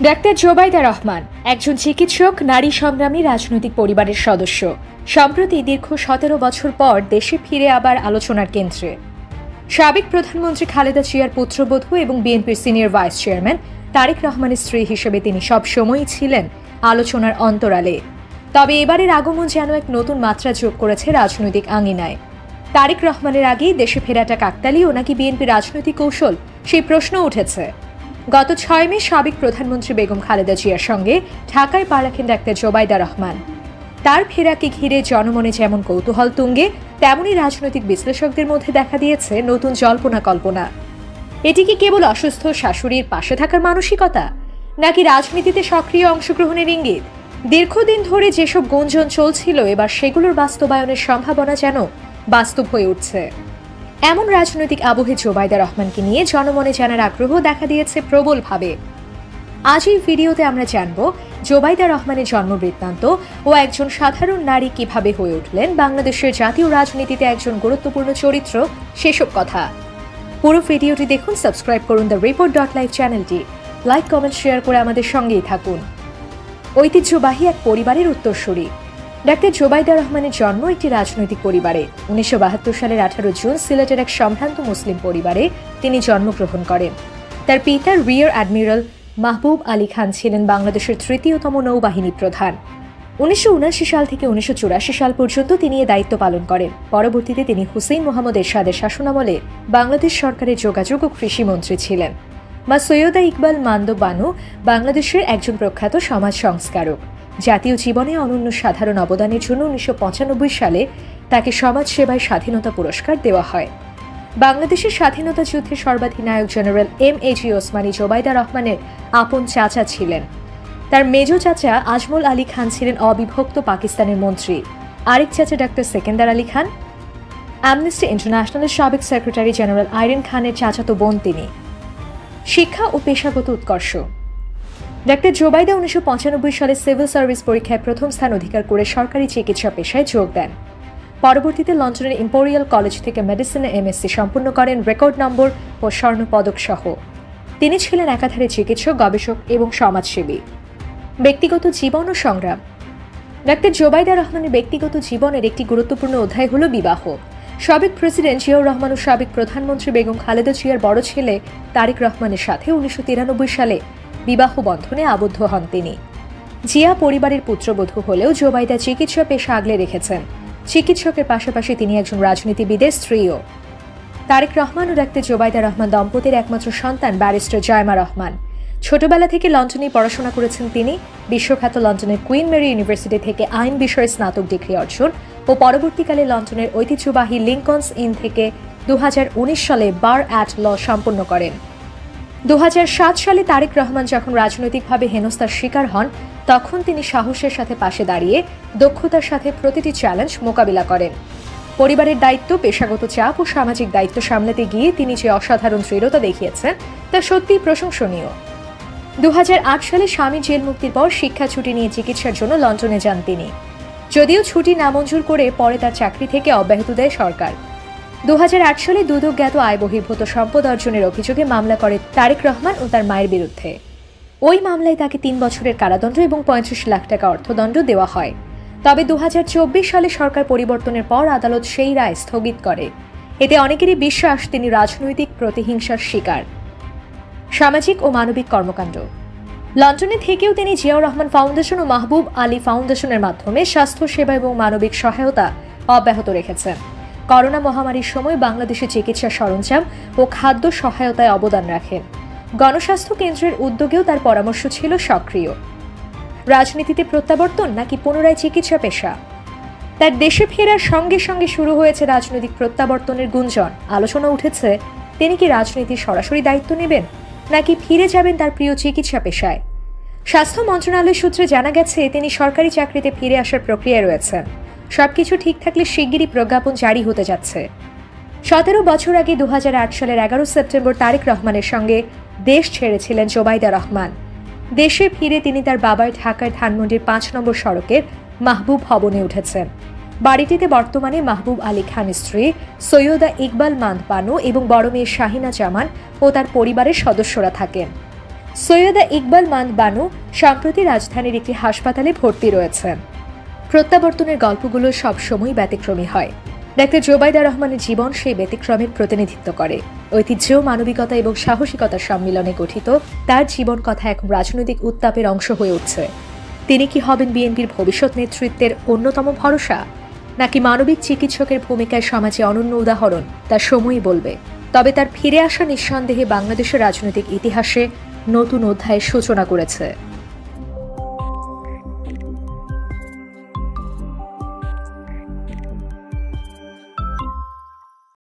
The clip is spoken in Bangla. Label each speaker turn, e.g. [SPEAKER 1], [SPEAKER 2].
[SPEAKER 1] ডাক্তার জোবাইদা রহমান একজন চিকিৎসক, নারী সংগ্রামী, রাজনৈতিক পরিবারের সদস্য। সম্প্রতি দীর্ঘ 17 বছর পর দেশে ফিরে আবার আলোচনার কেন্দ্রে। সাবেক প্রধানমন্ত্রী খালেদা জিয়ার পুত্রবধূ এবং বিএনপির সিনিয়র ভাইস চেয়ারম্যান তারেক রহমানের স্ত্রী হিসেবে তিনি সব সময়ই ছিলেন আলোচনার অন্তরালে। তবে এবারের আগমন যেন এক নতুন মাত্রা যোগ করেছে রাজনৈতিক আঙিনায়। তারেক রহমানের আগেই দেশে ফেরাটা কাকতালীয় নাকি বিএনপি রাজনৈতিক কৌশল, সেই প্রশ্ন উঠেছে। গত 6 মে সাবেক প্রধানমন্ত্রী বেগম খালেদা জিয়ার সঙ্গে ঢাকায় পা রাখেন ডাক্তার জোবাইদা রহমান। তার ফেরাকে ঘিরে জনমনে যেমন কৌতূহল তুঙ্গে, তেমনি রাজনৈতিক বিশ্লেষকদের মধ্যে দেখা দিয়েছে নতুন জল্পনা কল্পনা। এটি কি কেবল অসুস্থ শাশুড়ির পাশে থাকার মানসিকতা, নাকি রাজনীতিতে সক্রিয় অংশগ্রহণের ইঙ্গিত? দীর্ঘদিন ধরে যেসব গুঞ্জন চলছিল, এবার সেগুলোর বাস্তবায়নের সম্ভাবনা যেন বাস্তব হয়ে উঠছে। এমন রাজনৈতিক আবহে জোবাইদা রহমানকে নিয়ে জনমনে জানার আগ্রহ দেখা দিয়েছে প্রবলভাবে। আজ এই ভিডিওতে আমরা জানব জোবাইদা রহমানের জন্মবৃত্তান্ত ও একজন সাধারণ নারী কিভাবে হয়ে উঠলেন বাংলাদেশের জাতীয় রাজনীতিতে একজন গুরুত্বপূর্ণ চরিত্র, সেসব কথা। পুরো ভিডিওটি দেখুন, সাবস্ক্রাইব করুন দ্য রিপোর্ট.লাইভ চ্যানেলটি, লাইক, কমেন্ট, শেয়ার করে আমাদের সঙ্গেই থাকুন। ঐতিহ্যবাহী এক পরিবারের উত্তরসূরি ডাক্তার জোবাইদা রহমানের জন্ম একটি রাজনৈতিক পরিবারে। 1972 সালের 18 জুন সিলেটের এক সম্ভ্রান্ত মুসলিম পরিবারে তিনি জন্মগ্রহণ করেন। তার পিতা রিয়ার অ্যাডমিরাল মাহবুব আলী খান ছিলেন বাংলাদেশের তৃতীয়তম নৌবাহিনী প্রধান। 1979 সাল থেকে 1984 সাল পর্যন্ত তিনি এ দায়িত্ব পালন করেন। পরবর্তীতে তিনি হুসেইন মোহাম্মদ এরশাদের শাসনামলে বাংলাদেশ সরকারের যোগাযোগ ও কৃষিমন্ত্রী ছিলেন। মা সৈয়দা ইকবাল মান্দ বানু বাংলাদেশের একজন প্রখ্যাত সমাজ সংস্কারক। জাতীয় জীবনে অনন্য সাধারণ অবদানের জন্য 1995 সালে তাকে সমাজ সেবায় স্বাধীনতা পুরস্কার দেওয়া হয়। বাংলাদেশের স্বাধীনতা যুদ্ধে সর্বাধিনায়ক জেনারেল এম.এ.জি. ওসমানী জোবাইদা রহমানের আপন চাচা ছিলেন। তার মেজ চাচা আজমল আলী খান ছিলেন অবিভক্ত পাকিস্তানের মন্ত্রী। আরেক চাচা ডাক্তার সেকেন্দার আলী খান অ্যামনেস্টি ইন্টারন্যাশনালের সাবেক সেক্রেটারি জেনারেল আইরিন খানের চাচাতো বোন তিনি। শিক্ষা ও পেশাগত উৎকর্ষ ডাক্তার জোবাইদা 1995 সালে সিভিল সার্ভিস পরীক্ষায় প্রথম স্থান অধিকার করে সরকারি চিকিৎসা পেশায় যোগ দেন। পরবর্তীতে লন্ডনের ইম্পেরিয়াল কলেজ থেকে মেডিসিনে এমএসসি সম্পন্ন করেন রেকর্ড নম্বর ও স্বর্ণ পদক সহ। তিনি ছিলেন একাধারে চিকিৎসক, গবেষক এবং সমাজসেবী। ব্যক্তিগত জীবন ও সংগ্রাম ডাক্তার জোবাইদা রহমানের ব্যক্তিগত জীবনের একটি গুরুত্বপূর্ণ অধ্যায় হল বিবাহ। সাবেক প্রেসিডেন্ট জিয়াউর রহমান ও সাবেক প্রধানমন্ত্রী বেগম খালেদা জিয়ার বড় ছেলে তারেক রহমানের সাথে 1993 সালে বিবাহ বন্ধনে আবদ্ধ হন তিনি। জিয়া পরিবারের পুত্রবধূ হলেও জোবাইদা চিকিৎসা পেশা আগলে রেখেছেন। চিকিৎসকের পাশাপাশি তিনি একজন রাজনীতিবিদের স্ত্রীও। তারেক রহমান ও ডাক্তার জোবাইদা রহমান দম্পতির একমাত্র সন্তান ব্যারিস্টার জায়মা রহমান। ছোটবেলা থেকে লন্ডনে পড়াশোনা করেছেন তিনি। বিশ্বখ্যাত লন্ডনের কুইন মেরি ইউনিভার্সিটি থেকে আইন বিষয়ে স্নাতক ডিগ্রি অর্জন ও পরবর্তীকালে লন্ডনের ঐতিহ্যবাহী লিঙ্কনস ইন থেকে 2019 সালে বার অ্যাট ল সম্পন্ন করেন। 2007 সালে তারেক রহমান যখন রাজনৈতিকভাবে হেনস্থার শিকার হন, তখন তিনি সাহসের সাথে পাশে দাঁড়িয়ে দক্ষতার সাথে প্রতিটি চ্যালেঞ্জ মোকাবিলা করেন। পরিবারের দায়িত্ব, পেশাগত চাপ ও সামাজিক দায়িত্ব সামলাতে গিয়ে তিনি যে অসাধারণ দৃঢ়তা দেখিয়েছেন তা সত্যিই প্রশংসনীয়। 2008 সালে স্বামী জেল মুক্তির পর শিক্ষা ছুটি নিয়ে চিকিৎসার জন্য লন্ডনে যান তিনি। যদিও ছুটি নামঞ্জুর করে পরে তার চাকরি থেকে অব্যাহতি দেয় সরকার। 2008 সালে দুদকজ্ঞাত আয় বহির্ভূত সম্পদ অর্জনের অভিযোগে মামলা করে তারেক রহমান ও তার মায়ের বিরুদ্ধে। ওই মামলায় তাকে 3 বছরের কারাদণ্ড এবং 35 লাখ টাকা অর্থদণ্ড দেওয়া হয়। তবে 2024 সালে সরকার পরিবর্তনের পর আদালত সেই রায় স্থগিত করে। এতে অনেকেরই বিশ্বাস তিনি রাজনৈতিক প্রতিহিংসার শিকার। সামাজিক ও মানবিক কর্মকাণ্ড লন্ডনে থেকেও তিনি জিয়াউর রহমান ফাউন্ডেশন ও মাহবুব আলী ফাউন্ডেশনের মাধ্যমে স্বাস্থ্য সেবা এবং মানবিক সহায়তা অব্যাহত রেখেছেন। করোনা মহামারীর সময় বাংলাদেশে চিকিৎসা সরঞ্জাম ও খাদ্য সহায়তায় অবদান রাখেন। গণস্বাস্থ্য কেন্দ্রের উদ্যোগেও তার পরামর্শ ছিল সক্রিয়। রাজনীতিতে প্রত্যাবর্তন নাকি পুনরায় চিকিৎসা পেশা? তার দেশে ফেরার সঙ্গে সঙ্গে শুরু হয়েছে রাজনৈতিক প্রত্যাবর্তনের গুঞ্জন। আলোচনা উঠেছে তিনি কি রাজনীতির সরাসরি দায়িত্ব নেবেন, নাকি ফিরে যাবেন তার প্রিয় চিকিৎসা পেশায়। স্বাস্থ্য মন্ত্রণালয় সূত্রে জানা গেছে তিনি সরকারি চাকরিতে ফিরে আসার প্রক্রিয়ায় রয়েছেন। সবকিছু ঠিক থাকলে শিগগিরই প্রজ্ঞাপন জারি হতে যাচ্ছে। 17 বছর আগে 2008 সালের 11 সেপ্টেম্বর তারেক রহমানের সঙ্গে দেশ ছেড়েছিলেন জোবাইদা রহমান। দেশে ফিরে তিনি তার বাবার ঢাকার ধানমন্ডির 5 নম্বর সড়কের মাহবুব ভবনে উঠেছেন। বাড়িটিতে বর্তমানে মাহবুব আলী খান স্ত্রী সৈয়দা ইকবাল মান্দ বানু এবং বড় মেয়ে শাহিনা জামান ও তার পরিবারের সদস্যরা থাকেন। সৈয়দা ইকবাল মান্দ বানু সম্প্রতি রাজধানীর একটি হাসপাতালে ভর্তি রয়েছেন। প্রত্যাবর্তনের গল্পগুলো সবসময় ব্যতিক্রমী হয়। ডাক্তার জোবাইদা রহমানের জীবন সেই ব্যতিক্রমের প্রতিনিধিত্ব করে। ঐতিহ্য, মানবিকতা এবং সাহসিকতার সম্মিলনে গঠিত তার জীবন কথা এখন রাজনৈতিক উত্তাপের অংশ হয়ে উঠছে। তিনি কি হবেন বিএনপির ভবিষ্যৎ নেতৃত্বের অন্যতম ভরসা, নাকি মানবিক চিকিৎসকের ভূমিকায় সমাজে অনন্য উদাহরণ, তা সময়ই বলবে। তবে তার ফিরে আসা নিঃসন্দেহে বাংলাদেশের রাজনৈতিক ইতিহাসে নতুন অধ্যায়ের সূচনা করেছে।